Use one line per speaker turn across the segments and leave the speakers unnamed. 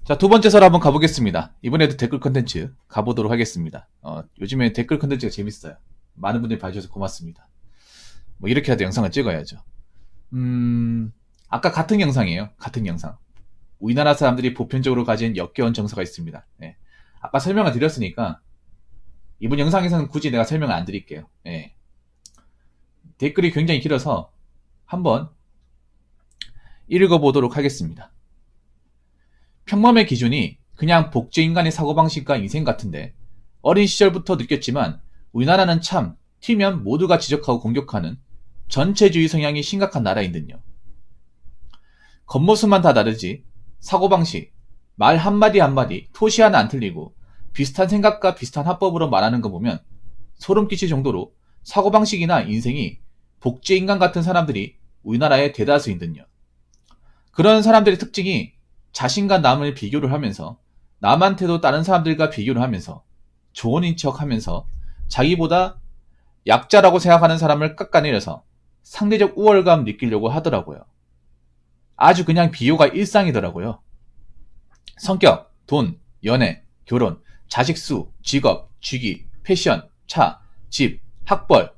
자, 두 번째 설 한번 가보겠습니다. 이번에도 댓글 컨텐츠 가보도록 하겠습니다. 요즘에 댓글 컨텐츠가 재밌어요. 많은 분들이 봐주셔서 고맙습니다. 뭐 이렇게라도 영상을 찍어야죠. 아까 같은 영상이에요. 같은 영상. 우리나라 사람들이 보편적으로 가진 역겨운 정서가 있습니다. 네. 아까 설명을 드렸으니까 이번 영상에서는 굳이 내가 설명을 안 드릴게요. 네. 댓글이 굉장히 길어서 한번 읽어보도록 하겠습니다. 평범의 기준이 그냥 복제인간의 사고방식과 인생 같은데 어린 시절부터 느꼈지만 우리나라는 참 튀면 모두가 지적하고 공격하는 전체주의 성향이 심각한 나라인 듯요. 겉모습만 다 다르지 사고방식, 말 한마디 한마디 토시 하나 안 틀리고 비슷한 생각과 비슷한 화법으로 말하는 거 보면 소름 끼칠 정도로 사고방식이나 인생이 복제인간 같은 사람들이 우리나라의 대다수인 듯요. 그런 사람들의 특징이 자신과 남을 비교를 하면서 남한테도 다른 사람들과 비교를 하면서 좋은 척 하면서 자기보다 약자라고 생각하는 사람을 깎아내려서 상대적 우월감 느끼려고 하더라고요. 아주 그냥 비교가 일상이더라고요. 성격, 돈, 연애, 결혼, 자식 수, 직업, 직위, 패션, 차, 집, 학벌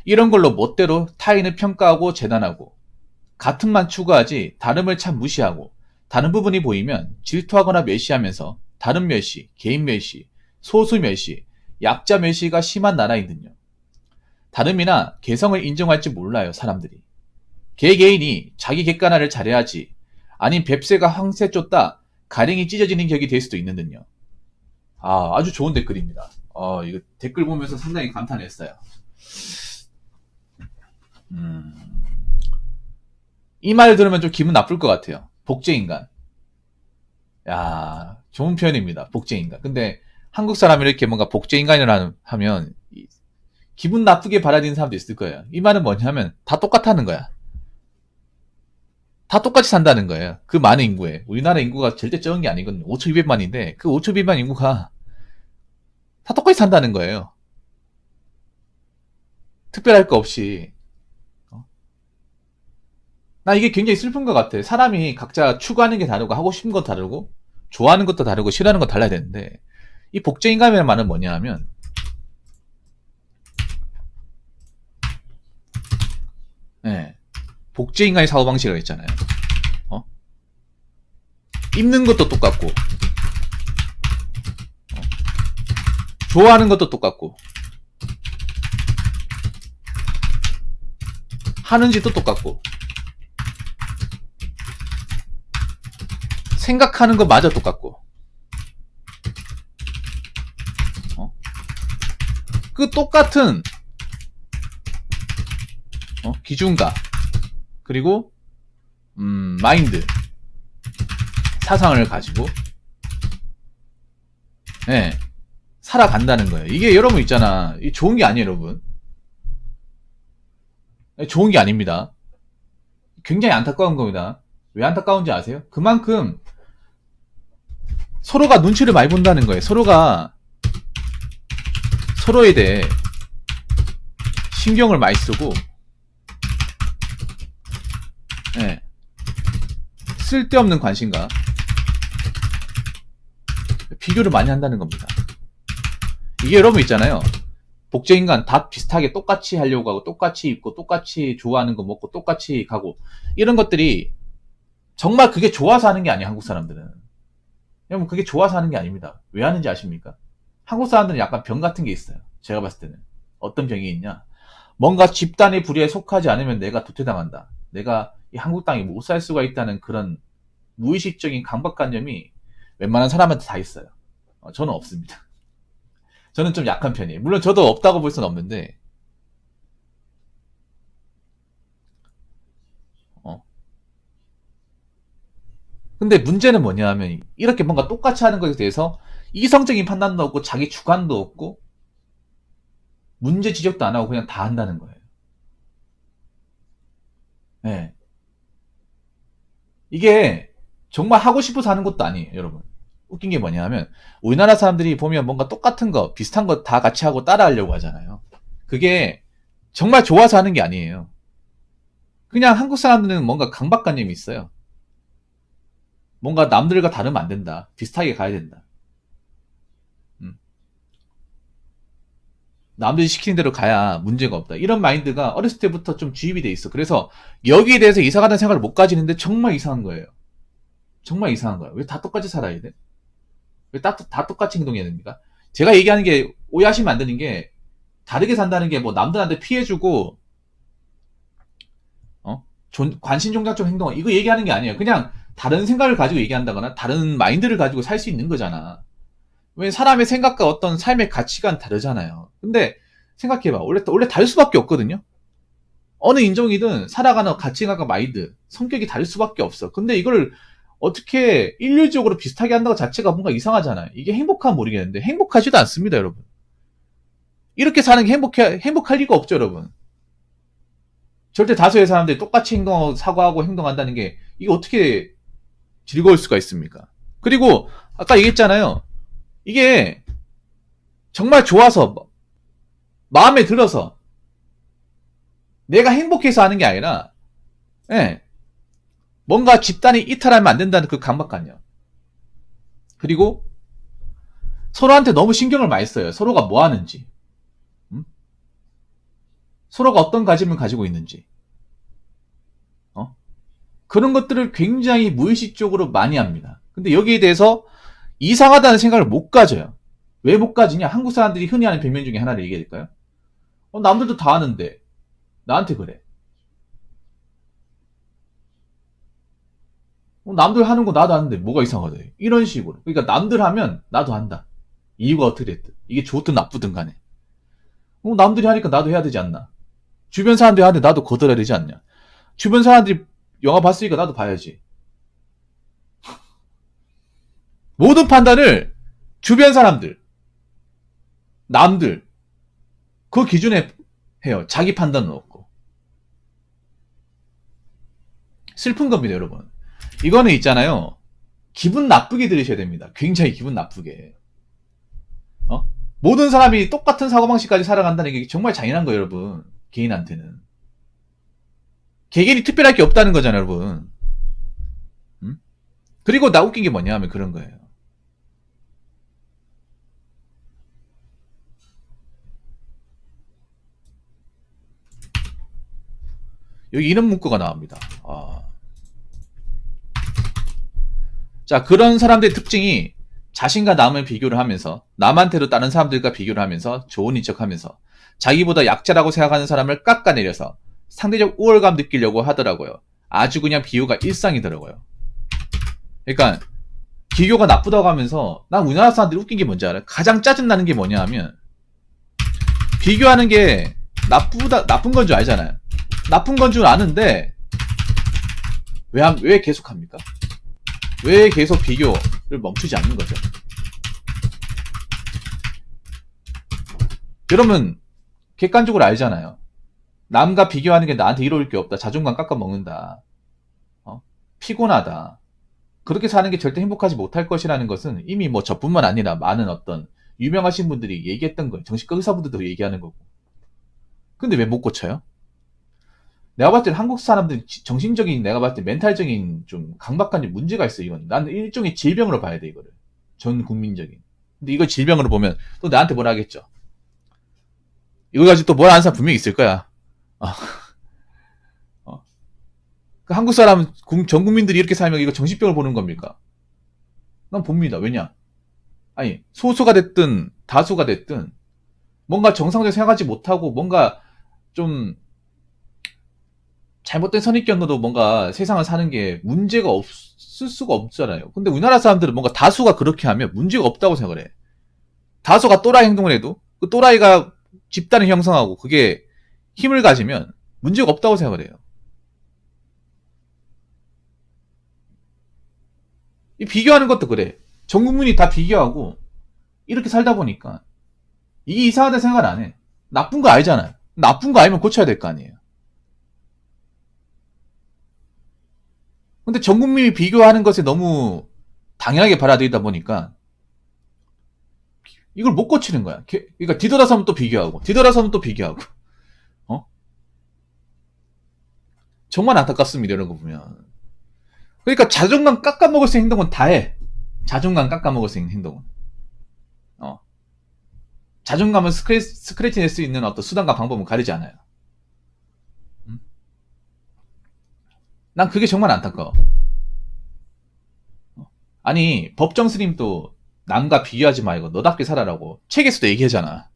이런 걸로 멋대로 타인을 평가하고 재단하고 같은 만 추구하지 다름을 참 무시하고 다른 부분이 보이면 질투하거나 멸시하면서 다른 멸시, 개인 멸시, 소수 멸시, 약자 멸시가 심한 나라인 듯요. 다름이나 개성을 인정할지 몰라요, 사람들이. 개개인이 자기 객관화를 잘해야지 아닌 뱁새가 황새 쫓다 가랭이 찢어지는 격이 될 수도 있는 듯요. 아주 좋은 댓글입니다. 이거 댓글 보면서 상당히 감탄했어요. 이 말을 들으면 좀 기분 나쁠 것 같아요. 복제인간. 야, 좋은 표현입니다. 복제인간. 근데 한국 사람이 이렇게 뭔가 복제인간이라 하면 기분 나쁘게 받아들이는 사람도 있을 거예요. 이 말은 뭐냐면 다 똑같다는 거야. 다 똑같이 산다는 거예요. 그 많은 인구에. 우리나라 인구가 절대 적은 게 아니거든요. 5,200만인데 그 5,200만 인구가 다 똑같이 산다는 거예요. 특별할 거 없이. 나 이게 굉장히 슬픈 것 같아. 사람이 각자 추구하는 게 다르고 하고 싶은 것도 다르고 좋아하는 것도 다르고 싫어하는 것도 달라야 되는데 이 복제인간이라는 말은 뭐냐 하면 복제인간의 사고방식이라고 있잖아요. 입는 것도 똑같고 좋아하는 것도 똑같고 하는 짓도 똑같고 생각하는 것마저 똑같고 그 똑같은 기준과 그리고 마인드 사상을 가지고 살아간다는 거예요. 이게 여러분 있잖아. 이게 좋은 게 아니에요, 여러분. 좋은 게 아닙니다. 굉장히 안타까운 겁니다. 왜 안타까운지 아세요? 그만큼 서로가 눈치를 많이 본다는 거예요. 서로가 서로에 대해 신경을 많이 쓰고 쓸데없는 관심과 비교를 많이 한다는 겁니다. 이게 여러분 있잖아요. 복제인간 다 비슷하게 똑같이 하려고 하고 똑같이 입고 똑같이 좋아하는 거 먹고 똑같이 가고 이런 것들이 정말 그게 좋아서 하는 게 아니에요. 한국 사람들은. 여러분 그게 좋아서 하는 게 아닙니다. 왜 하는지 아십니까? 한국 사람들은 약간 병 같은 게 있어요. 제가 봤을 때는. 어떤 병이 있냐. 뭔가 집단의 불의에 속하지 않으면 내가 도태당한다. 내가 이 한국 땅에 못 살 수가 있다는 그런 무의식적인 강박관념이 웬만한 사람한테 다 있어요. 저는 없습니다. 저는 좀 약한 편이에요. 물론 저도 없다고 볼 수는 없는데 근데 문제는 뭐냐 하면 이렇게 뭔가 똑같이 하는 것에 대해서 이성적인 판단도 없고 자기 주관도 없고 문제 지적도 안 하고 그냥 다 한다는 거예요. 이게 정말 하고 싶어서 하는 것도 아니에요, 여러분. 웃긴 게 뭐냐 하면 우리나라 사람들이 보면 뭔가 똑같은 거 비슷한 거 다 같이 하고 따라 하려고 하잖아요. 그게 정말 좋아서 하는 게 아니에요. 그냥 한국 사람들은 뭔가 강박관념이 있어요. 뭔가 남들과 다르면 안 된다. 비슷하게 가야 된다. 남들이 시키는 대로 가야 문제가 없다. 이런 마인드가 어렸을 때부터 좀 주입이 돼 있어. 그래서 여기에 대해서 이사 가는 생각을 못 가지는데 정말 이상한 거예요. 정말 이상한 거야. 왜 다 똑같이 살아야 돼? 왜 다 똑같이 행동해야 됩니까? 제가 얘기하는 게 오해하시면 안 되는 게 다르게 산다는 게 뭐 남들한테 피해주고 관심종잡적 행동 이거 얘기하는 게 아니에요. 그냥 다른 생각을 가지고 얘기한다거나 다른 마인드를 가지고 살 수 있는 거잖아. 왜 사람의 생각과 어떤 삶의 가치관 다르잖아요. 근데 생각해봐. 원래 다를 수밖에 없거든요. 어느 인종이든 살아가는 가치관과 마인드, 성격이 다를 수밖에 없어. 근데 이걸 어떻게 일률적으로 비슷하게 한다고 자체가 뭔가 이상하잖아요. 이게 행복하면 모르겠는데 행복하지도 않습니다, 여러분. 이렇게 사는 게 행복할 리가 없죠, 여러분. 절대 다수의 사람들이 똑같이 행동하고 사고하고 행동한다는 게 이게 어떻게 즐거울 수가 있습니까? 그리고 아까 얘기했잖아요. 이게 정말 좋아서 마음에 들어서 내가 행복해서 하는 게 아니라 예, 뭔가 집단이 이탈하면 안 된다는 그 강박관념. 그리고 서로한테 너무 신경을 많이 써요. 서로가 뭐 하는지. 서로가 어떤 가짐을 가지고 있는지. 그런 것들을 굉장히 무의식적으로 많이 합니다. 근데 여기에 대해서 이상하다는 생각을 못 가져요. 왜 못 가지냐? 한국 사람들이 흔히 하는 변명 중에 하나를 얘기해 드릴까요? 남들도 다 하는데 나한테 그래. 남들 하는 거 나도 하는데 뭐가 이상하다. 이런 식으로. 그러니까 남들 하면 나도 한다. 이유가 어떻게 됐든. 이게 좋든 나쁘든 간에. 남들이 하니까 나도 해야 되지 않나. 주변 사람들이 하는데 나도 거들어야 되지 않냐. 주변 사람들이 영화 봤으니까 나도 봐야지. 모든 판단을 주변 사람들, 남들, 그 기준에 해요. 자기 판단은 없고. 슬픈 겁니다, 여러분. 이거는 있잖아요. 기분 나쁘게 들으셔야 됩니다. 굉장히 기분 나쁘게. 모든 사람이 똑같은 사고방식까지 살아간다는 게 정말 잔인한 거예요, 여러분. 개인한테는. 개개인이 특별할 게 없다는 거잖아요, 여러분. 그리고 나 웃긴 게 뭐냐 하면 그런 거예요. 여기 이런 문구가 나옵니다. 자, 그런 사람들의 특징이 자신과 남을 비교를 하면서 남한테도 다른 사람들과 비교를 하면서 좋은 인척하면서 자기보다 약자라고 생각하는 사람을 깎아내려서 상대적 우월감 느끼려고 하더라고요. 아주 그냥 비교가 일상이더라고요. 그러니까 비교가 나쁘다고 하면서 난 우리나라 사람들이 웃긴 게 뭔지 알아요? 가장 짜증나는 게 뭐냐 하면 비교하는 게 나쁜 건 줄 알잖아요. 나쁜 건 줄 아는데 왜 계속 합니까? 왜 계속 비교를 멈추지 않는 거죠? 여러분 객관적으로 알잖아요. 남과 비교하는 게 나한테 이로울 게 없다. 자존감 깎아먹는다. 피곤하다. 그렇게 사는 게 절대 행복하지 못할 것이라는 것은 이미 뭐 저뿐만 아니라 많은 어떤 유명하신 분들이 얘기했던 거예요. 정신과 의사분들도 얘기하는 거고. 근데 왜 못 고쳐요? 내가 봤을 때 한국 사람들 정신적인 내가 봤을 때 멘탈적인 좀 강박관념 문제가 있어. 이건 나는 일종의 질병으로 봐야 돼 이거를. 전 국민적인. 근데 이걸 질병으로 보면 또 나한테 뭐라 하겠죠. 이거 가지고 또 뭘 아는 사람 분명히 있을 거야. 그 한국 사람 전 국민들이 이렇게 살면 이거 정신병을 보는 겁니까? 난 봅니다. 왜냐? 아니 소수가 됐든 다수가 됐든 뭔가 정상적으로 생각하지 못하고 뭔가 좀 잘못된 선입견으로 뭔가 세상을 사는 게 문제가 없을 수가 없잖아요. 근데 우리나라 사람들은 뭔가 다수가 그렇게 하면 문제가 없다고 생각을 해. 다수가 또라이 행동을 해도 그 또라이가 집단을 형성하고 그게 힘을 가지면 문제가 없다고 생각을 해요. 이 비교하는 것도 그래. 전 국민이 다 비교하고 이렇게 살다 보니까 이게 이상하다 생각을 안 해. 나쁜 거 알잖아요. 나쁜 거 알면 고쳐야 될 거 아니에요. 근데 전 국민이 비교하는 것에 너무 당연하게 받아들이다 보니까 이걸 못 고치는 거야. 그러니까 뒤돌아서면 또 비교하고 뒤돌아서면 또 비교하고 정말 안타깝습니다. 이런 거 보면. 그러니까 자존감 깎아먹을 수 있는 행동은 다 해. 자존감 깎아먹을 수 있는 행동은. 자존감은 스크래치 낼 수 있는 어떤 수단과 방법은 가리지 않아요. 난 그게 정말 안타까워. 아니, 법정 스님도 남과 비교하지 말고 너답게 살아라고 책에서도 얘기하잖아.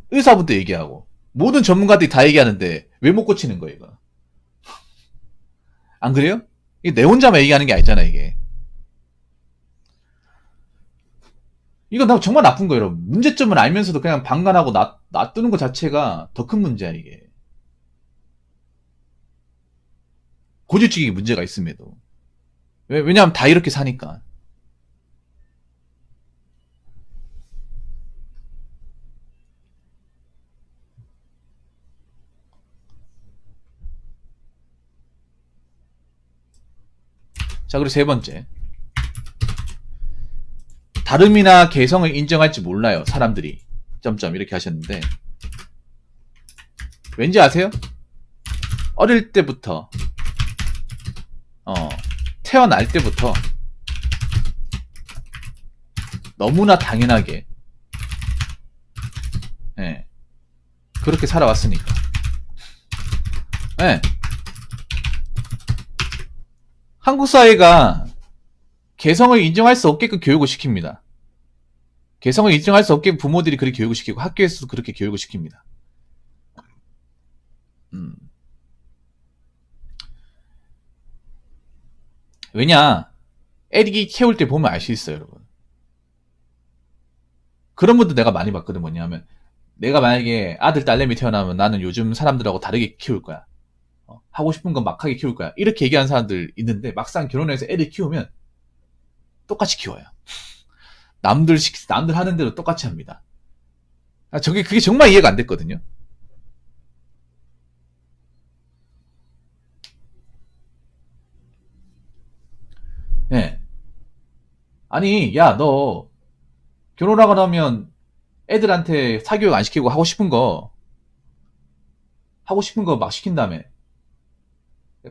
의사분도 얘기하고 모든 전문가들이 다 얘기하는데 왜 못 고치는 거야 이거? 안 그래요? 이게 내 혼자만 얘기하는 게 아니잖아 이게. 이건 나 정말 나쁜 거예요 여러분. 문제점을 알면서도 그냥 방관하고 놔두는 것 자체가 더 큰 문제야 이게. 고질적인 문제가 있음에도. 왜냐하면 다 이렇게 사니까. 자, 그리고 세 번째. 다름이나 개성을 인정할지 몰라요, 사람들이. 점점 이렇게 하셨는데. 왠지 아세요? 어릴 때부터, 태어날 때부터 너무나 당연하게, 예, 그렇게 살아왔으니까. 예. 한국 사회가 개성을 인정할 수 없게끔 교육을 시킵니다. 개성을 인정할 수 없게 부모들이 그렇게 교육을 시키고 학교에서도 그렇게 교육을 시킵니다. 왜냐, 애기 키울 때 보면 알 수 있어요, 여러분. 그런 분도 내가 많이 봤거든. 뭐냐면 내가 만약에 아들 딸내미 태어나면 나는 요즘 사람들하고 다르게 키울 거야. 하고 싶은 건 막하게 키울 거야. 이렇게 얘기하는 사람들 있는데 막상 결혼해서 애를 키우면 똑같이 키워요. 남들 하는 대로 똑같이 합니다. 그게 정말 이해가 안 됐거든요. 예. 네. 아니, 야, 너 결혼하고 나면 애들한테 사교육 안 시키고 하고 싶은 거 막 시킨 다음에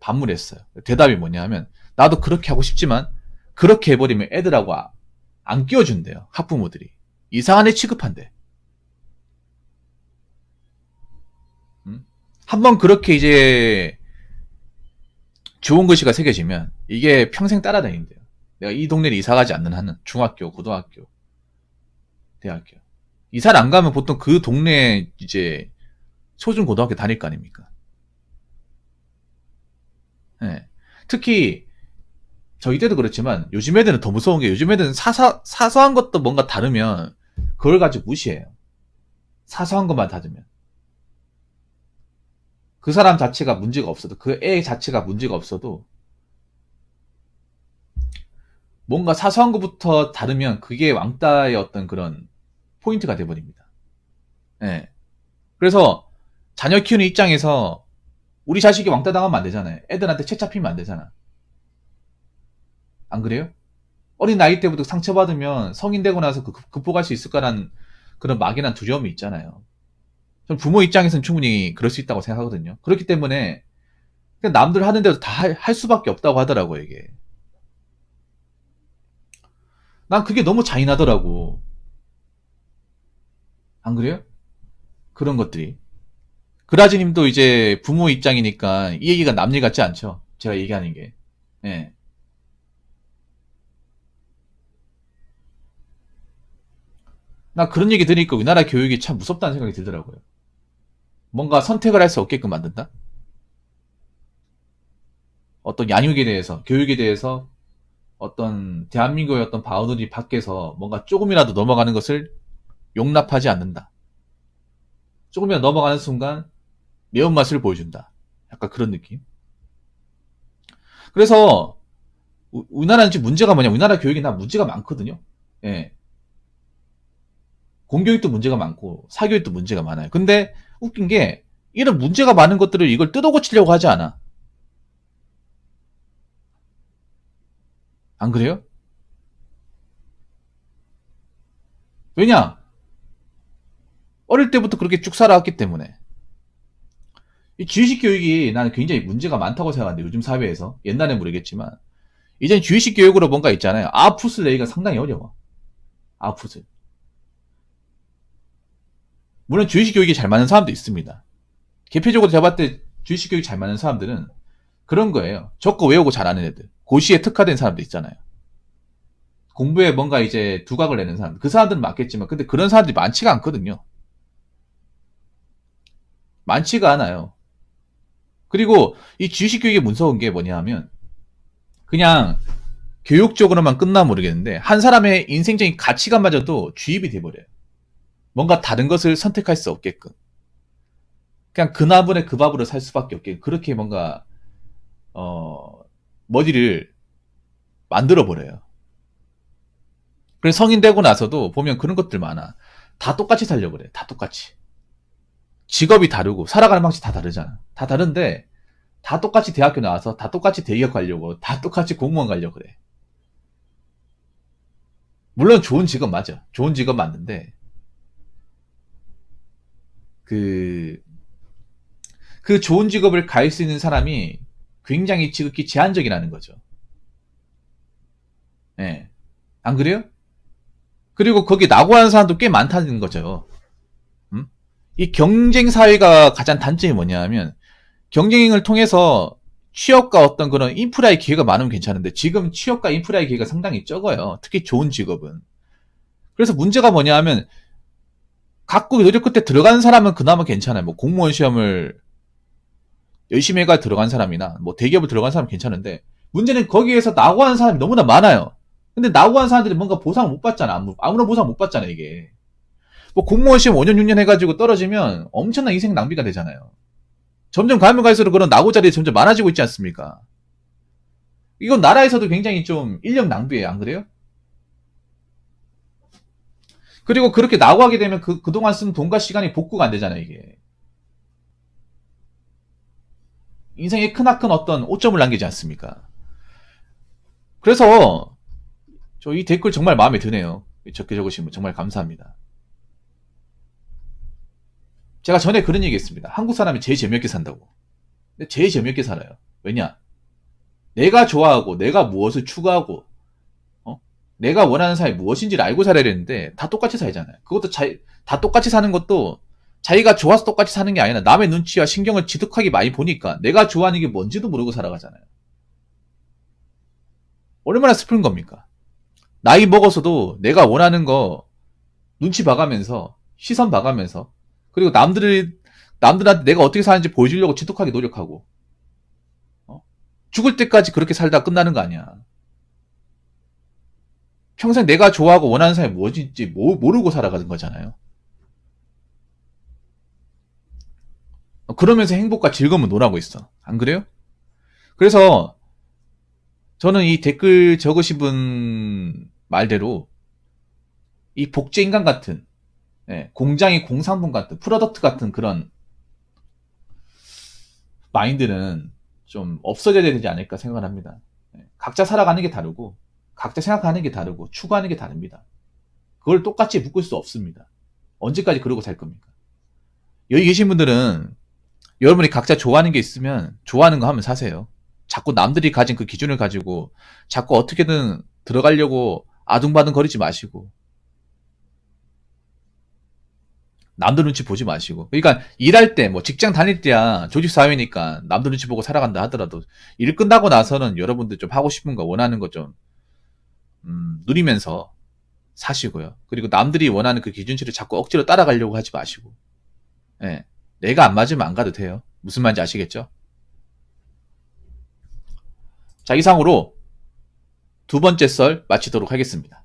반문했어요. 대답이 뭐냐면 나도 그렇게 하고 싶지만 그렇게 해버리면 애들하고 안 끼워준대요. 학부모들이. 이상한 애 취급한대. 한번 그렇게 이제 좋은 글씨가 새겨지면 이게 평생 따라다닌대요. 내가 이 동네를 이사 가지 않는 한은 중학교, 고등학교, 대학교. 이사를 안 가면 보통 그 동네 이제 초중 고등학교 다닐 거 아닙니까? 네. 특히 저희 때도 그렇지만 요즘 애들은 더 무서운 게 요즘 애들은 사소한 것도 뭔가 다르면 그걸 가지고 무시해요. 사소한 것만 다르면. 그 사람 자체가 문제가 없어도 그 애 자체가 문제가 없어도 뭔가 사소한 것부터 다르면 그게 왕따의 어떤 그런 포인트가 돼버립니다. 예. 그래서 자녀 키우는 입장에서 우리 자식이 왕따 당하면 안 되잖아요. 애들한테 채 잡히면 안 되잖아. 안 그래요? 어린 나이 때부터 상처받으면 성인 되고 나서 극복할 수 있을까라는 그런 막연한 두려움이 있잖아요. 전 부모 입장에서는 충분히 그럴 수 있다고 생각하거든요. 그렇기 때문에 그냥 남들 하는 대로 다 할 수밖에 없다고 하더라고요, 이게. 난 그게 너무 잔인하더라고. 안 그래요? 그런 것들이. 그라지님도 이제 부모 입장이니까 이 얘기가 남일 같지 않죠? 제가 얘기하는 게. 예. 나 그런 얘기 들으니까 우리나라 교육이 참 무섭다는 생각이 들더라고요. 뭔가 선택을 할 수 없게끔 만든다? 어떤 양육에 대해서, 교육에 대해서 어떤 대한민국의 어떤 바우더리 밖에서 뭔가 조금이라도 넘어가는 것을 용납하지 않는다. 조금이라도 넘어가는 순간 매운맛을 보여준다. 약간 그런 느낌. 그래서 우리나라는 지금 문제가 뭐냐? 우리나라 교육이 나 문제가 많거든요. 예. 공교육도 문제가 많고 사교육도 문제가 많아요. 근데 웃긴 게 이런 문제가 많은 것들을 이걸 뜯어 고치려고 하지 않아. 안 그래요? 왜냐? 어릴 때부터 그렇게 쭉 살아왔기 때문에. 이 주의식 교육이 나는 굉장히 문제가 많다고 생각하는데, 요즘 사회에서. 옛날엔 모르겠지만. 이젠 주의식 교육으로 뭔가 있잖아요. 아웃풋을 내기가 상당히 어려워. 아웃풋을. 물론 주의식 교육이 잘 맞는 사람도 있습니다. 개표적으로 제가 봤을 때 주의식 교육이 잘 맞는 사람들은 그런 거예요. 적고 외우고 잘하는 애들. 고시에 특화된 사람도 있잖아요. 공부에 뭔가 이제 두각을 내는 사람들. 그 사람들은 맞겠지만, 근데 그런 사람들이 많지가 않거든요. 많지가 않아요. 그리고 이 주의식 교육이 무서운 게 뭐냐 하면, 그냥 교육적으로만 끝나 모르겠는데, 한 사람의 인생적인 가치관마저도 주입이 돼버려요. 뭔가 다른 것을 선택할 수 없게끔. 그냥 그 나물에 그 밥으로 살 수밖에 없게. 그렇게 뭔가, 머리를 만들어버려요. 그래서 성인 되고 나서도 보면 그런 것들 많아. 다 똑같이 살려고 그래. 다 똑같이. 직업이 다르고 살아가는 방식이 다 다르잖아. 다 다른데 다 똑같이 대학교 나와서 다 똑같이 대기업 가려고, 다 똑같이 공무원 가려고 그래. 물론 좋은 직업 맞아. 좋은 직업 맞는데 그, 그 좋은 직업을 갈 수 있는 사람이 굉장히 지극히 제한적이라는 거죠. 예. 안 그래요? 그리고 거기 낙오하는 사람도 꽤 많다는 거죠. 음? 이 경쟁 사회가 가장 단점이 뭐냐면, 경쟁을 통해서 취업과 어떤 그런 인프라의 기회가 많으면 괜찮은데, 지금 취업과 인프라의 기회가 상당히 적어요. 특히 좋은 직업은. 그래서 문제가 뭐냐 하면, 각국 노력 끝에 들어간 사람은 그나마 괜찮아요. 뭐 공무원 시험을 열심히 해가 들어간 사람이나 뭐 대기업을 들어간 사람은 괜찮은데, 문제는 거기에서 낙오하는 사람이 너무나 많아요. 근데 낙오한 사람들이 뭔가 보상을 못 받잖아. 아무런 보상 못 받잖아, 이게. 뭐 공무원 시험 5년, 6년 해가지고 떨어지면 엄청난 인생 낭비가 되잖아요. 점점 가면 갈수록 그런 낙오 자리에 점점 많아지고 있지 않습니까? 이건 나라에서도 굉장히 좀 인력 낭비예요. 안 그래요? 그리고 그렇게 낙오하게 되면 그동안 쓴 돈과 시간이 복구가 안 되잖아요, 이게. 인생에 크나큰 어떤 오점을 남기지 않습니까? 그래서 저 이 댓글 정말 마음에 드네요. 적게 적으신 분 정말 감사합니다. 제가 전에 그런 얘기 했습니다. 한국 사람이 제일 재미없게 산다고. 근데 제일 재미없게 살아요. 왜냐? 내가 좋아하고, 내가 무엇을 추구하고, 어? 내가 원하는 삶이 무엇인지를 알고 살아야 되는데, 다 똑같이 살잖아요. 그것도 다 똑같이 사는 것도 자기가 좋아서 똑같이 사는 게 아니라 남의 눈치와 신경을 지독하게 많이 보니까 내가 좋아하는 게 뭔지도 모르고 살아가잖아요. 얼마나 슬픈 겁니까? 나이 먹어서도 내가 원하는 거 눈치 봐가면서, 시선 봐가면서, 그리고 남들한테 내가 어떻게 사는지 보여주려고 지독하게 노력하고, 어? 죽을 때까지 그렇게 살다 끝나는 거 아니야. 평생 내가 좋아하고 원하는 삶이 무엇인지 모르고 살아가는 거잖아요. 그러면서 행복과 즐거움을 논하고 있어. 안 그래요? 그래서 저는 이 댓글 적으신 분 말대로 이 복제인간 같은, 공장의 공산품 같은, 프로덕트 같은 그런 마인드는 좀 없어져야 되지 않을까 생각을 합니다. 각자 살아가는 게 다르고, 각자 생각하는 게 다르고, 추구하는 게 다릅니다. 그걸 똑같이 묶을 수 없습니다. 언제까지 그러고 살 겁니까? 여기 계신 분들은 여러분이 각자 좋아하는 게 있으면 좋아하는 거 하면 사세요. 자꾸 남들이 가진 그 기준을 가지고 자꾸 어떻게든 들어가려고 아둥바둥 거리지 마시고, 남들 눈치 보지 마시고. 그러니까 일할 때, 뭐 직장 다닐 때야 조직 사회니까 남들 눈치 보고 살아간다 하더라도, 일 끝나고 나서는 여러분들 좀 하고 싶은 거, 원하는 거 좀 누리면서 사시고요. 그리고 남들이 원하는 그 기준치를 자꾸 억지로 따라가려고 하지 마시고. 예. 내가 안 맞으면 안 가도 돼요. 무슨 말인지 아시겠죠? 자, 이상으로 두 번째 썰 마치도록 하겠습니다.